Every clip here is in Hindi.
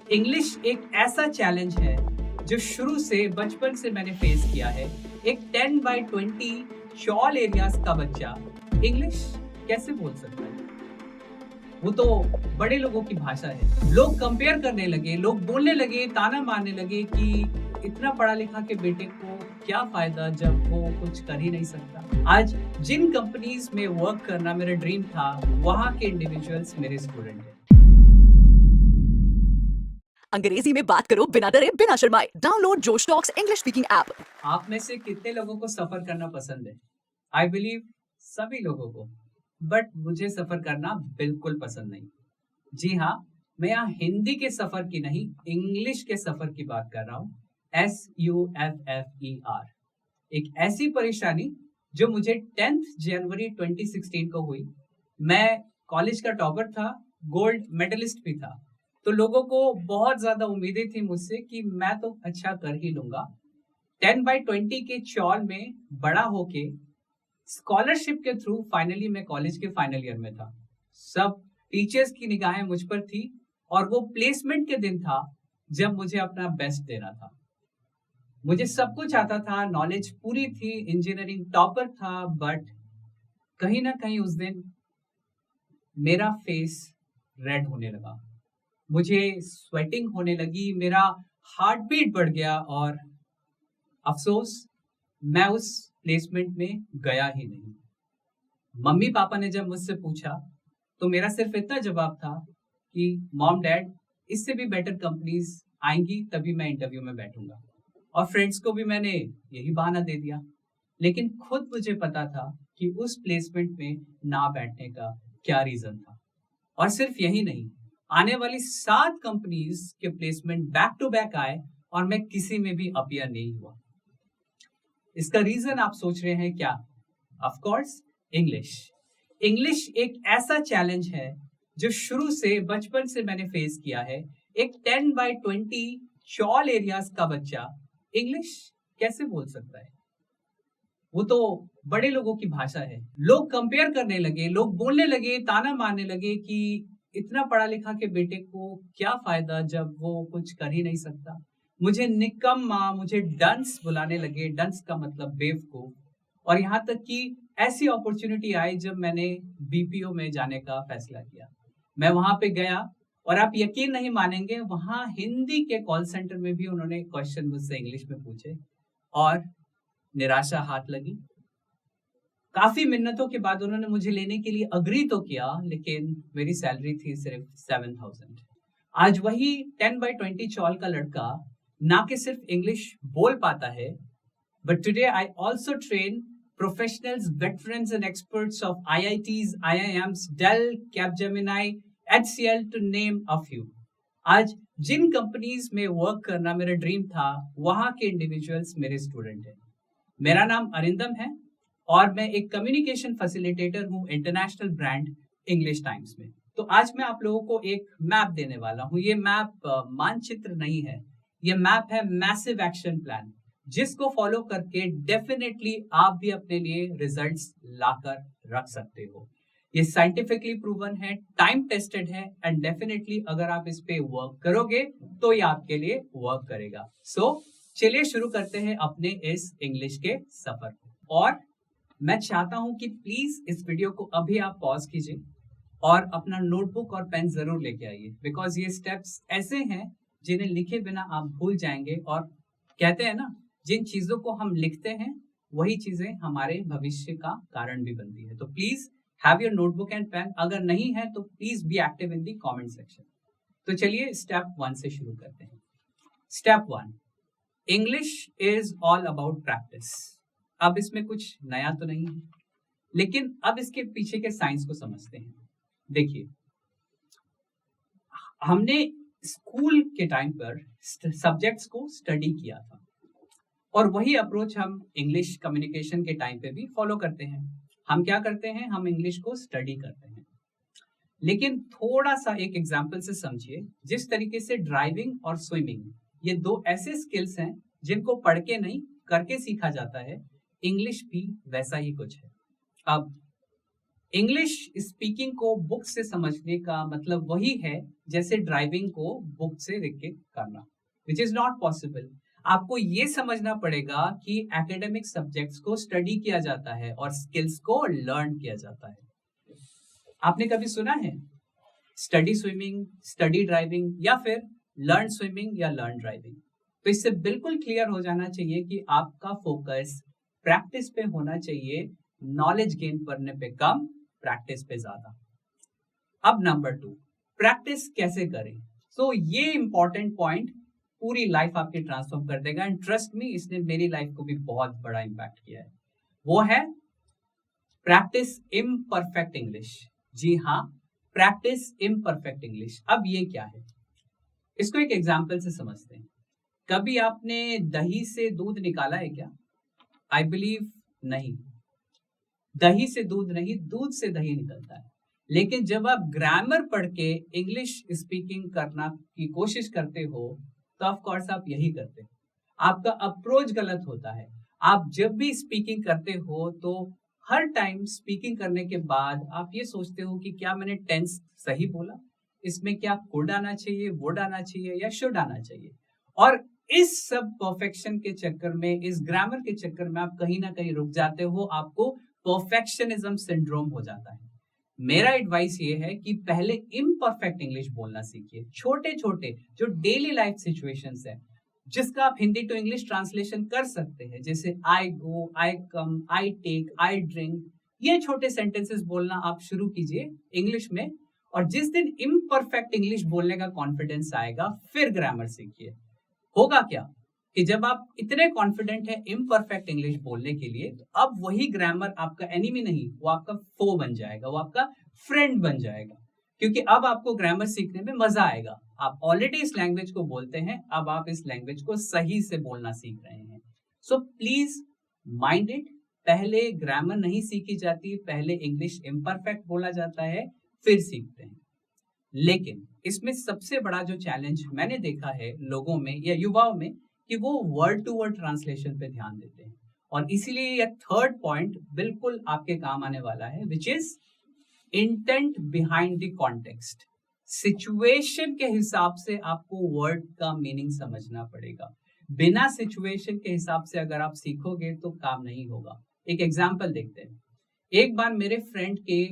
इंग्लिश एक ऐसा चैलेंज है जो शुरू से बचपन से मैंने फेस किया है। एक 10 बाय 20 शॉल एरियाज का बच्चा इंग्लिश कैसे बोल सकता है? वो तो बड़े लोगों की भाषा है। लोग कंपेयर करने लगे, लोग बोलने लगे, ताना मारने लगे कि इतना पढ़ा लिखा के बेटे को क्या फायदा जब वो कुछ कर ही नहीं सकता। आज जिन कंपनीज में वर्क करना मेरा ड्रीम था, वहाँ के इंडिविजुअल्स मेरे स्टूडेंट हैं। अंग्रेजी में बात करो बिना डरे बिना शर्माए। डाउनलोड जोश टॉक्स इंग्लिश स्पीकिंग ऐप। आप में से कितने लोगों को सफर करना पसंद है? आई बिलीव सभी लोगों को। बट मुझे सफर करना बिल्कुल पसंद नहीं। जी हाँ, मैं यहाँ हिंदी के सफर की नहीं, इंग्लिश के सफर की बात कर रहा हूँ। SUFFER। एक ऐसी परेशानी जो मुझे 10th जनवरी 2016 को हुई। मैं कॉलेज का टॉपर था, गोल्ड मेडलिस्ट भी था, तो लोगों को बहुत ज्यादा उम्मीदें थी मुझसे कि मैं तो अच्छा कर ही लूंगा। 10 बाय 20 के चौल में बड़ा होके स्कॉलरशिप के थ्रू फाइनली मैं कॉलेज के फाइनल ईयर में था। सब टीचर्स की निगाहें मुझ पर थी और वो प्लेसमेंट के दिन था जब मुझे अपना बेस्ट देना था। मुझे सब कुछ आता था, नॉलेज पूरी थी, इंजीनियरिंग टॉपर था, बट कहीं ना कहीं उस दिन मेरा फेस रेड होने लगा। मुझे स्वेटिंग होने लगी, मेरा हार्ट बीट बढ़ गया और अफसोस मैं उस प्लेसमेंट में गया ही नहीं। मम्मी पापा ने जब मुझसे पूछा तो मेरा सिर्फ इतना जवाब था कि मॉम डैड, इससे भी बेटर कंपनीज आएंगी तभी मैं इंटरव्यू में बैठूंगा। और फ्रेंड्स को भी मैंने यही बहाना दे दिया। लेकिन खुद मुझे पता था कि उस प्लेसमेंट में ना बैठने का क्या रीजन था। और सिर्फ यही नहीं, आने वाली 7 कंपनीज के प्लेसमेंट बैक टू बैक आए और मैं किसी में भी अपीयर नहीं हुआ। इसका रीजन आप सोच रहे हैं क्या? Of course, English. इंग्लिश एक ऐसा चैलेंज है जो शुरू से बचपन से मैंने फेस किया है। एक 10 बाय 20 शॉल एरियाज का बच्चा इंग्लिश कैसे बोल सकता है? वो तो बड़े लोगों की भाषा है। लोग कंपेयर करने लगे, लोग बोलने लगे, ताना मारने लगे कि इतना पढ़ा लिखा के बेटे को क्या फायदा जब वो कुछ कर ही नहीं सकता। मुझे निकम्मा, मुझे डंस बुलाने लगे। डंस का मतलब बेवकूफ। और यहाँ तक कि ऐसी अपॉर्चुनिटी आई जब मैंने BPO में जाने का फैसला किया। मैं वहां पे गया और आप यकीन नहीं मानेंगे, वहां हिंदी के कॉल सेंटर में भी उन्होंने क्वेश्चन मुझसे इंग्लिश में पूछे और निराशा हाथ लगी। काफी मिन्नतों के बाद उन्होंने मुझे लेने के लिए अग्री तो किया, लेकिन मेरी सैलरी थी सिर्फ 7,000। आज वही 10 बाय 20 चौल का लड़का ना कि सिर्फ इंग्लिश बोल पाता है, but today I also train professionals, veterans and experts of IITs, IIMs, Dell, Capgemini, HCL to name a few. आज जिन कंपनीज में वर्क करना मेरा ड्रीम था, वहां के इंडिविजुअल्स मेरे स्टूडेंट हैं। मेरा नाम अरिंदम है और मैं एक कम्युनिकेशन फैसिलिटेटर हूँ इंटरनेशनल ब्रांड इंग्लिश टाइम्स में। तो आज मैं आप लोगों को एक मैप देने वाला हूँ। ये मैप मानचित्र नहीं है, ये मैप है मैसिव एक्शन प्लान, जिसको फॉलो करके डेफिनेटली आप भी अपने लिए रिजल्ट्स लाकर रख सकते हो। ये साइंटिफिकली प्रूवन है, टाइम टेस्टेड है एंड डेफिनेटली अगर आप इस पे वर्क करोगे तो ये आपके लिए वर्क करेगा। सो चलिए शुरू करते हैं अपने इस इंग्लिश के सफर को। और मैं चाहता हूं कि प्लीज इस वीडियो को अभी आप पॉज कीजिए और अपना नोटबुक और पेन जरूर लेके आइए, बिकॉज ये स्टेप्स ऐसे हैं जिन्हें लिखे बिना आप भूल जाएंगे। और कहते हैं ना, जिन चीजों को हम लिखते हैं वही चीजें हमारे भविष्य का कारण भी बनती है। तो please have your notebook and pen. अगर नहीं है तो please be active in the comment section. तो चलिए स्टेप 1 से शुरू करते हैं। Step 1, English is all about practice. अब इसमें कुछ नया तो नहीं है, लेकिन अब इसके पीछे के साइंस को समझते हैं। देखिए, हमने स्कूल के टाइम पर सब्जेक्ट्स को स्टडी किया था और वही अप्रोच हम इंग्लिश कम्युनिकेशन के टाइम पे भी फॉलो करते हैं। हम क्या करते हैं? हम इंग्लिश को स्टडी करते हैं। लेकिन थोड़ा सा एक एग्जाम्पल से समझिए। जिस तरीके से ड्राइविंग और स्विमिंग, ये 2 ऐसे स्किल्स हैं जिनको पढ़ के नहीं करके सीखा जाता है, इंग्लिश भी वैसा ही कुछ है। अब इंग्लिश स्पीकिंग को बुक से समझने का मतलब वही है जैसे ड्राइविंग को बुक से देख के करना, विच इज नॉट पॉसिबल। आपको ये समझना पड़ेगा कि एकेडमिक सब्जेक्ट्स को स्टडी किया जाता है और स्किल्स को लर्न किया जाता है। आपने कभी सुना है स्टडी स्विमिंग, स्टडी ड्राइविंग, या फिर लर्न स्विमिंग या लर्न ड्राइविंग? तो इससे बिल्कुल क्लियर हो जाना चाहिए कि आपका फोकस प्रैक्टिस पे होना चाहिए, नॉलेज गेन करने पे कम, प्रैक्टिस पे ज्यादा। अब नंबर 2, प्रैक्टिस कैसे करें? तो ये इंपॉर्टेंट पॉइंट पूरी लाइफ आपकी ट्रांसफॉर्म कर देगा, एंड ट्रस्ट मी, इसने मेरी लाइफ को भी बहुत बड़ा इंपैक्ट किया है। वो है प्रैक्टिस इम्परफेक्ट इंग्लिश। जी हाँ, प्रैक्टिस इम्परफेक्ट इंग्लिश। अब ये क्या है, इसको एक एग्जाम्पल से समझते हैं। कभी आपने दही से दूध निकाला है क्या? आई बिलीव नहीं। दही से दूध नहीं, दूध से दही निकलता है। लेकिन जब आप ग्रामर पढ़ के इंग्लिश स्पीकिंग करना की कोशिश करते हो तो ऑफ कोर्स आप यही करते हो। आपका अप्रोच गलत होता है। आप जब भी स्पीकिंग करते हो तो हर टाइम स्पीकिंग करने के बाद आप ये सोचते हो कि क्या मैंने टेंस सही बोला, इसमें क्या कुड आना चाहिए, वुड आना चाहिए या शुड आना चाहिए। और इस सब परफेक्शन के चक्कर में, इस ग्रामर के चक्कर में आप कहीं ना कहीं रुक जाते हो, आपको परफेक्शनिज्म सिंड्रोम हो जाता है। मेरा एडवाइस ये है कि पहले इम्परफेक्ट इंग्लिश बोलना सीखिए। छोटे छोटे जो डेली लाइफ सिचुएशंस है जिसका आप हिंदी टू इंग्लिश ट्रांसलेशन कर सकते हैं, जैसे आई गो, आई कम, आई टेक, आई ड्रिंक, ये छोटे सेंटेंसेस बोलना आप शुरू कीजिए इंग्लिश में। और जिस दिन इम्परफेक्ट इंग्लिश बोलने का कॉन्फिडेंस आएगा फिर ग्रामर सीखिए। होगा क्या कि जब आप इतने कॉन्फिडेंट है इम्परफेक्ट इंग्लिश बोलने के लिए, तो अब वही ग्रामर आपका एनिमी नहीं, वो आपका फो बन जाएगा, वो आपका फ्रेंड बन जाएगा, क्योंकि अब आपको ग्रामर सीखने में मजा आएगा। आप ऑलरेडी इस लैंग्वेज को बोलते हैं, अब आप इस लैंग्वेज को सही से बोलना सीख रहे हैं। सो प्लीज माइंड इट, पहले ग्रामर नहीं सीखी जाती, पहले इंग्लिश इम्परफेक्ट बोला जाता है, फिर सीखते हैं। लेकिन इसमें सबसे बड़ा जो चैलेंज मैंने देखा है लोगों में या युवाओं में, कि वो वर्ड टू वर्ड ट्रांसलेशन पे ध्यान देते हैं। और इसीलिए यह थर्ड पॉइंट बिल्कुल आपके काम आने वाला है, which is intent behind the context. Situation के हिसाब से आपको वर्ड का मीनिंग समझना पड़ेगा। बिना सिचुएशन के हिसाब से अगर आप सीखोगे तो काम नहीं होगा। एक एग्जाम्पल देखते हैं। एक बार मेरे फ्रेंड के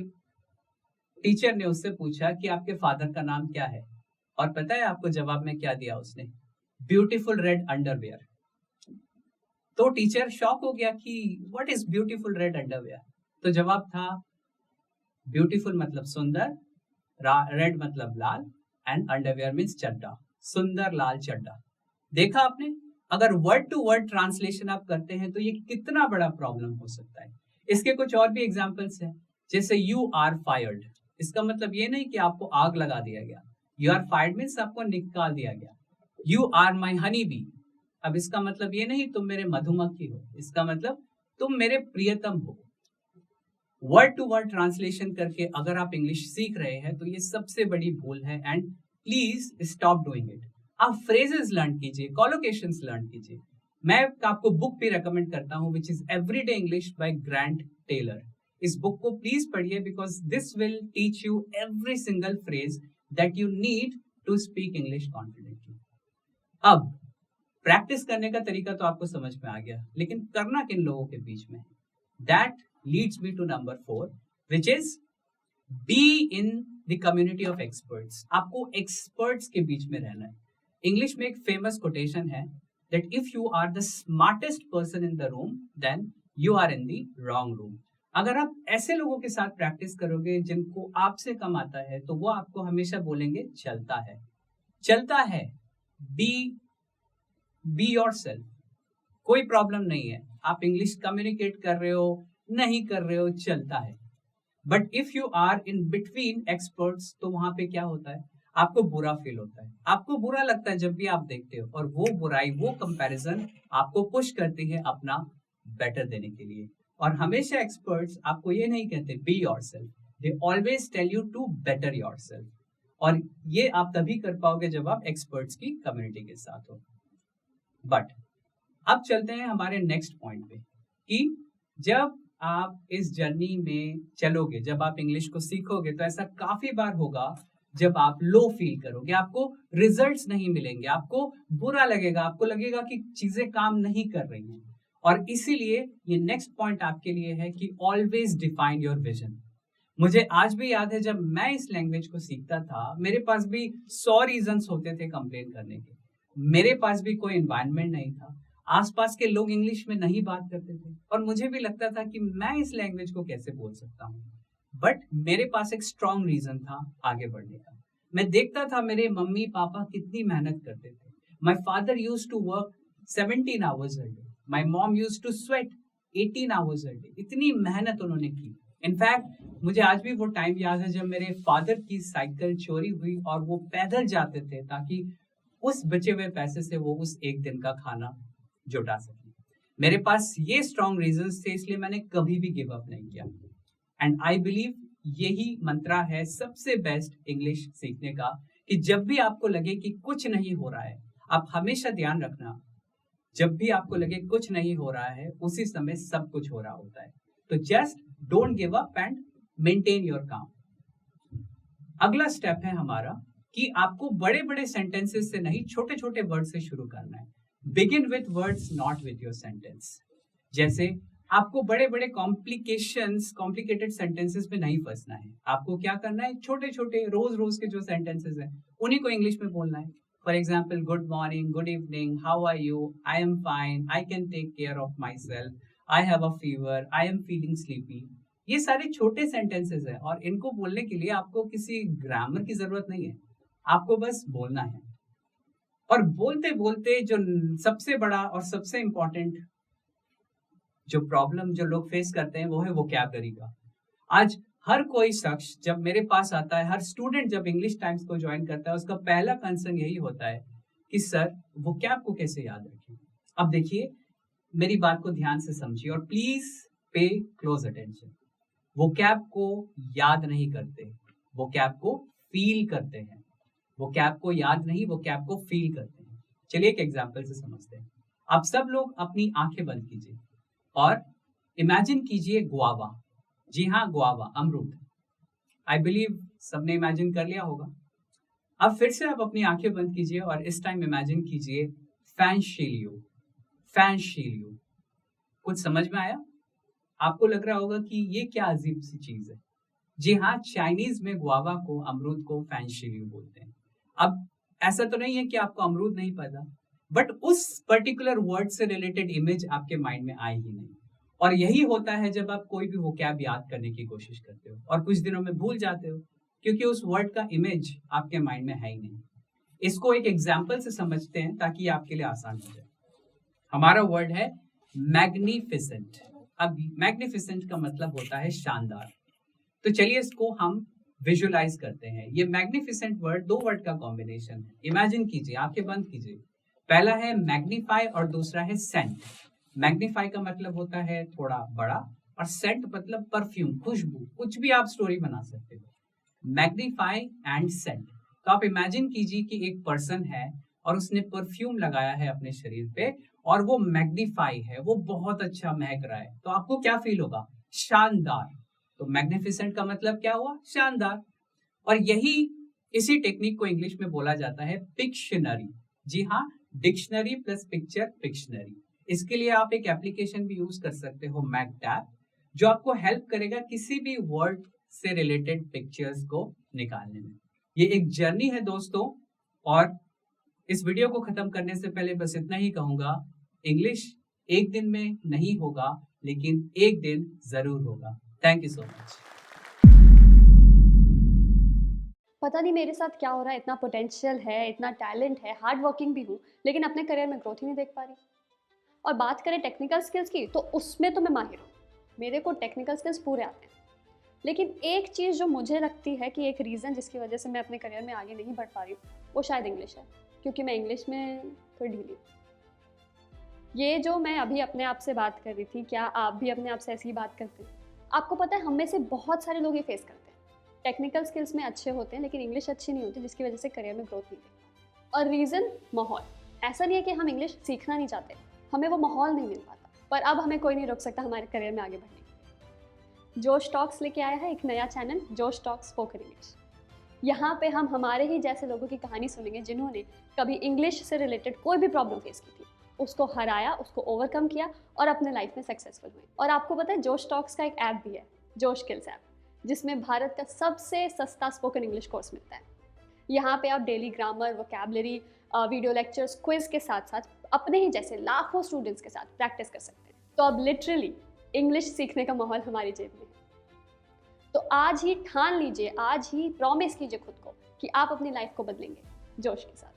टीचर ने उससे पूछा कि आपके फादर का नाम क्या है, और पता है आपको जवाब में क्या दिया उसने? Beautiful red underwear. तो टीचर शॉक हो गया कि what is beautiful red underwear. तो जवाब था ब्यूटीफुल मतलब सुंदर, रेड मतलब लाल, एंड अंडरवेयर मीन्स चड्डा, सुंदर लाल चड्डा। देखा आपने, अगर वर्ड टू वर्ड ट्रांसलेशन आप करते हैं तो ये कितना बड़ा प्रॉब्लम हो सकता है। इसके कुछ और भी एग्जाम्पल्स हैं, जैसे यू आर फायर्ड। इसका मतलब ये नहीं कि आपको आग लगा दिया गया, यू आर फायर्ड मीन्स आपको निकाल दिया गया। You are my honey bee, अब इसका मतलब ये नहीं तुम मेरे मधुमक्खी हो, इसका मतलब तुम मेरे प्रियतम हो। वर्ड टू वर्ड ट्रांसलेशन करके अगर आप इंग्लिश सीख रहे हैं तो ये सबसे बड़ी भूल है, and please stop doing it. आप फ्रेजेस लर्न कीजिए, कॉलोकेशंस लर्न कीजिए। मैं आपको बुक भी रेकमेंड करता हूँ, which is everyday English by Grant Taylor. इस बुक को प्लीज पढ़िए, because this will teach you every single phrase that you need to speak English confidently. अब प्रैक्टिस करने का तरीका तो आपको समझ में आ गया, लेकिन करना किन लोगों के बीच में? That leads me to number 4, which is be in the community of experts. आपको एक्सपर्ट्स के बीच में रहना है। इंग्लिश में एक फेमस कोटेशन है that if you are the smartest person in the room then you are in the wrong room. अगर आप ऐसे लोगों के साथ प्रैक्टिस करोगे जिनको आपसे कम आता है, तो वो आपको हमेशा बोलेंगे चलता है, चलता है। बी योरसेल्फ, कोई प्रॉब्लम नहीं है। आप इंग्लिश कम्युनिकेट कर रहे हो, नहीं कर रहे हो, चलता है। But if you are in between experts, तो वहां पे क्या होता है? आपको बुरा फील होता है, आपको बुरा लगता है जब भी आप देखते हो, और वो बुराई, वो कंपैरिजन आपको पुश करती है अपना बेटर देने के लिए। और हमेशा एक्सपर्ट्स आपको ये नहीं कहते be yourself, they always tell you to better yourself. और ये आप तभी कर पाओगे जब आप एक्सपर्ट्स की कम्युनिटी के साथ हो। बट अब चलते हैं हमारे नेक्स्ट पॉइंट पे, कि जब आप इस जर्नी में चलोगे, जब आप इंग्लिश को सीखोगे, तो ऐसा काफ़ी बार होगा जब आप लो फ़ील करोगे, आपको रिज़ल्ट्स नहीं मिलेंगे, आपको बुरा लगेगा, आपको लगेगा कि चीज़ें काम नहीं कर रही हैं। और इसीलिए ये नेक्स्ट पॉइंट आपके लिए है कि ऑलवेज़ डिफाइन योर विज़न। मुझे आज भी याद है जब मैं इस लैंग्वेज को सीखता था, मेरे पास भी 100 रीज़न्स होते थे कंप्लेन करने के। मेरे पास भी कोई एनवायरनमेंट नहीं था। आस-पास के लोग इंग्लिश में नहीं बात करते थे और मुझे भी लगता था कि मैं इस लैंग्वेज को कैसे बोल सकता हूँ। बट मेरे पास एक स्ट्रॉन्ग रीज़न था आगे बढ़ने का। मैं देखता था मेरे मम्मी-पापा कितनी मेहनत करते थे। My father used to work 17 hours a day. My mom used to sweat 18 hours a day. इतनी मेहनत उन्होंने की। इनफैक्ट मुझे आज भी वो टाइम याद है जब मेरे फादर की साइकिल चोरी हुई और वो पैदल जाते थे ताकि उस बचे हुए पैसे से वो उस एक दिन का खाना जुटा सके। मेरे पास ये स्ट्रॉन्ग रीजंस थे, इसलिए मैंने कभी भी गिव अप नहीं किया। एंड आई बिलीव यही मंत्रा है सबसे बेस्ट इंग्लिश सीखने का, कि जब भी आपको लगे कि कुछ नहीं हो रहा है, आप हमेशा ध्यान रखना, जब भी आपको लगे कुछ नहीं हो रहा है, उसी समय सब कुछ हो रहा होता है। तो just don't give up and maintain your काम। अगला स्टेप है हमारा कि आपको बड़े-बड़े सेंटेंसेस से नहीं, छोटे-छोटे वर्ड से शुरू करना है। Begin with words, not with your sentence. जैसे आपको बड़े-बड़े कॉम्प्लिकेटेड सेंटेंसेस में नहीं फंसना है। आपको क्या करना है, छोटे-छोटे रोज-रोज के जो सेंटेंसेस हैं, उन्हीं को इंग्लिश में बोलना है। For example, good morning, good evening, how are you, I am fine, I can take care of myself, I have a fever, I am feeling sleepy. ये सारे छोटे सेंटेंसेस हैं और इनको बोलने के लिए आपको किसी ग्रामर की जरूरत नहीं है, आपको बस बोलना है। और बोलते बोलते जो सबसे बड़ा और सबसे इंपॉर्टेंट जो प्रॉब्लम जो लोग फेस करते हैं वो है वोकैबुलरी का। आज हर कोई शख्स जब मेरे पास आता है, हर स्टूडेंट जब इंग्लिश टाइम्स को ज्वाइन करता है, उसका पहला कंसर्न यही होता है कि सर वोकैब को कैसे याद रखें। अब देखिए, मेरी बात को ध्यान से समझिए और please pay close attention. Vocab को याद नहीं करते, वोकैब को फील करते हैं। वोकैब को याद नहीं, वोकैब को फील करते हैं। चलिए एक एग्जांपल से समझते हैं। आप सब लोग अपनी आंखें बंद कीजिए और इमेजिन कीजिए गुआवा। जी हाँ, गुआवा, अमरूद। आई बिलीव सबने इमेजिन कर लिया होगा। अब फिर से आप अपनी आंखें बंद कीजिए और इस टाइम इमेजिन कीजिए फैंशीलियो। फैंशीलियो कुछ समझ में आया? आपको लग रहा होगा कि ये क्या अजीब सी चीज है। जी हाँ, चाइनीज में गुआवा को, अमरूद को फैंशीलियो बोलते हैं। अब ऐसा तो नहीं है कि आपको अमरूद नहीं पता, बट उस पर्टिकुलर वर्ड से रिलेटेड इमेज आपके माइंड में आई ही नहीं। और यही होता है जब आप कोई भी वोकैब याद करने की कोशिश करते हो और कुछ दिनों में भूल जाते हो, क्योंकि उस वर्ड का इमेज आपके माइंड में है ही नहीं। इसको एक एग्जाम्पल से समझते हैं ताकि आपके लिए आसान हो जाए। हमारा वर्ड है मैग्निफिसेंट। अब मैग्निफिसेंट का मतलब होता है शानदार। तो चलिए इसको हम विजुअलाइज करते हैं। ये मैग्निफिसेंट वर्ड दो वर्ड का कॉम्बिनेशन है। इमेजिन कीजिए, आंखें बंद कीजिए। पहला है मैग्नीफाई और दूसरा है सेंट। मैग्नीफाई का मतलब होता है थोड़ा बड़ा और सेंट मतलब परफ्यूम, खुशबू, कुछ भी आप स्टोरी बना सकते हो। Magnify and sent. तो आप इमेजिन कीजिए कि एक पर्सन है और उसने परफ्यूम लगाया है अपने शरीर पे और वो मैग्नीफाई है, वो बहुत अच्छा महक रहा है। तो आपको क्या फील होगा? शानदार। तो मैग्निफिसेंट का मतलब क्या हुआ? शानदार। और यही इसी टेक्निक को इंग्लिश में बोला जाता है पिक्शनरी। जी हाँ, डिक्शनरी प्लस पिक्चर, पिक्शनरी। इसके लिए आप एक एप्लीकेशन भी यूज कर सकते हो, मैगटैब, जो आपको हेल्प करेगा किसी भी वर्ड से रिलेटेड पिक्चर्स को निकालने में। ये एक जर्नी है दोस्तों, और इस वीडियो को खत्म करने से पहले बस इतना ही कहूंगा, इंग्लिश एक दिन में नहीं होगा, लेकिन एक दिन जरूर होगा। Thank you so much. पता नहीं मेरे साथ क्या हो रहा है, इतना पोटेंशियल है, इतना टैलेंट है, हार्ड वर्किंग भी हूँ, लेकिन अपने करियर में ग्रोथ ही नहीं देख पा रही। और बात करें टेक्निकल स्किल्स की, तो उसमें तो मैं माहिर हूँ, मेरे को टेक्निकल स्किल्स पूरे आते हैं। लेकिन एक चीज़ जो मुझे लगती है कि एक रीज़न जिसकी वजह से मैं अपने करियर में आगे नहीं बढ़ पा रही हूँ, वो शायद इंग्लिश है, क्योंकि मैं इंग्लिश में थोड़ी ढीली हूँ। ये जो मैं अभी अपने आप से बात कर रही थी, क्या आप भी अपने आप से ऐसी ही बात करते हैं? आपको पता है, हम में से बहुत सारे लोग ये फेस करते हैं। टेक्निकल स्किल्स में अच्छे होते हैं लेकिन इंग्लिश अच्छी नहीं होती, जिसकी वजह से करियर में ग्रोथ नहीं होती। और रीज़न माहौल। ऐसा नहीं है कि हम इंग्लिश सीखना नहीं चाहते, हमें वो माहौल नहीं मिल पाता। पर अब हमें कोई नहीं रोक सकता हमारे करियर में आगे बढ़ने। जोश टॉक्स लेके आया है एक नया चैनल, जोश टॉक्स स्पोकन इंग्लिश। यहाँ पे हम हमारे ही जैसे लोगों की कहानी सुनेंगे जिन्होंने कभी इंग्लिश से रिलेटेड कोई भी प्रॉब्लम फेस की थी, उसको हराया, उसको ओवरकम किया और अपने लाइफ में सक्सेसफुल हुए। और आपको पता है जोश टॉक्स का एक ऐप भी है, जोश स्किल्स ऐप, जिसमें भारत का सबसे सस्ता स्पोकन इंग्लिश कोर्स मिलता है। यहाँ पे आप daily grammar, vocabulary, video lectures, quiz के साथ साथ अपने ही जैसे लाखों स्टूडेंट्स के साथ प्रैक्टिस कर सकते हैं। तो अब लिटरली इंग्लिश सीखने का माहौल हमारी जेब में है। तो आज ही ठान लीजिए, आज ही प्रॉमिस कीजिए खुद को कि आप अपनी लाइफ को बदलेंगे जोश के साथ।